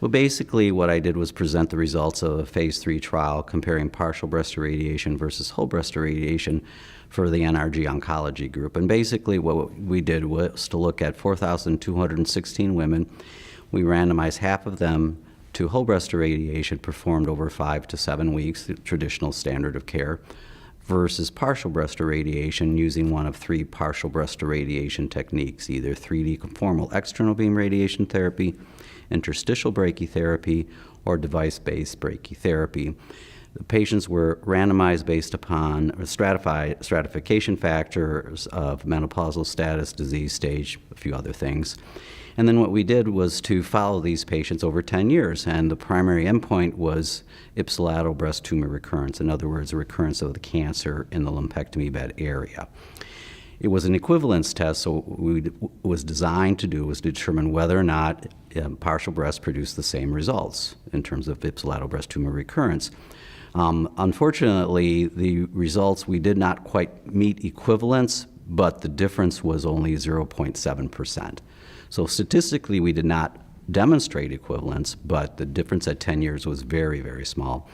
Well, basically what I did was present the results of a phase 3 trial comparing partial breast irradiation versus whole breast irradiation for the NRG oncology group. And basically what we did was to look at 4,216 women. We randomized half of them to whole breast irradiation performed over 5 to 7 weeks, the traditional standard of care, versus partial breast irradiation using one of 3 partial breast irradiation techniques, either 3D conformal external beam radiation therapy, interstitial brachytherapy, or device-based brachytherapy. The patients were randomized based upon stratification factors of menopausal status, disease stage, a few other things. And then what we did was to follow these patients over 10 years, and the primary endpoint was ipsilateral breast tumor recurrence, in other words, a recurrence of the cancer in the lumpectomy bed area. It was an equivalence test, so what it was designed to do was determine whether or not partial breast produced the same results in terms of ipsilateral breast tumor recurrence. Unfortunately, the results, we did not quite meet equivalence, but the difference was only 0.7%. So statistically, we did not demonstrate equivalence, but the difference at 10 years was very, very small.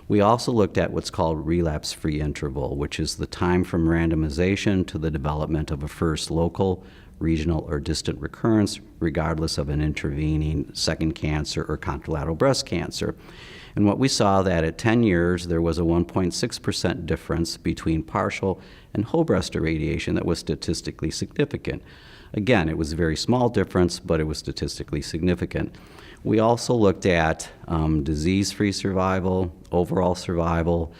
We also looked at what's called relapse-free interval, which is the time from randomization to the development of a first local, regional, or distant recurrence, regardless of an intervening second cancer or contralateral breast cancer. And what we saw that at 10 years, there was a 1.6% difference between partial and whole breast irradiation that was statistically significant. Again, it was a very small difference, but it was statistically significant. We also looked at disease-free survival, overall survival,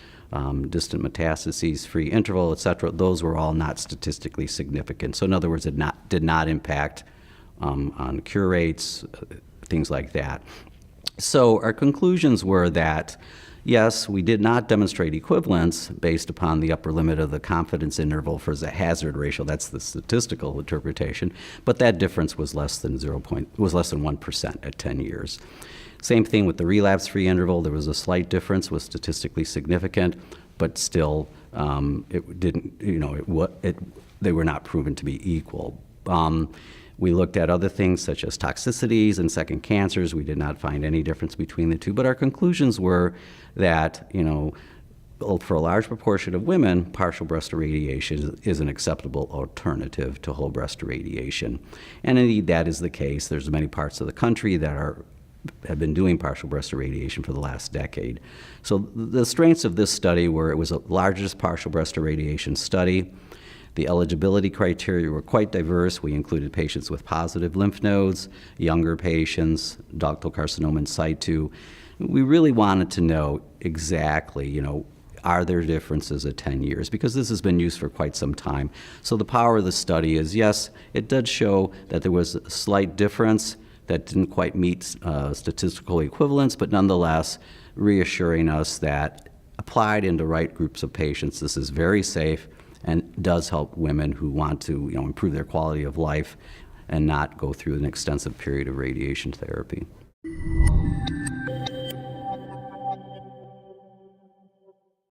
distant metastases-free interval, et cetera. Those were all not statistically significant. So in other words, it did not impact on cure rates, things like that. So our conclusions were that, yes, we did not demonstrate equivalence based upon the upper limit of the confidence interval for the hazard ratio. That's the statistical interpretation, but that difference was less than 1% at 10 years. Same thing with the relapse-free interval. There was a slight difference, was statistically significant, but still, it didn't. They were not proven to be equal. We looked at other things such as toxicities and second cancers. We did not find any difference between the two, but our conclusions were that, for a large proportion of women, partial breast irradiation is an acceptable alternative to whole breast irradiation. And indeed, that is the case. There's many parts of the country that have been doing partial breast irradiation for the last decade. So the strengths of this study were it was the largest partial breast irradiation study. The eligibility criteria were quite diverse. We included patients with positive lymph nodes, younger patients, ductal carcinoma in situ. We really wanted to know exactly, are there differences at 10 years? Because this has been used for quite some time. So the power of the study is, yes, it did show that there was a slight difference that didn't quite meet statistical equivalence, but nonetheless reassuring us that applied into right groups of patients, this is very safe and does help women who want to improve their quality of life and not go through an extensive period of radiation therapy.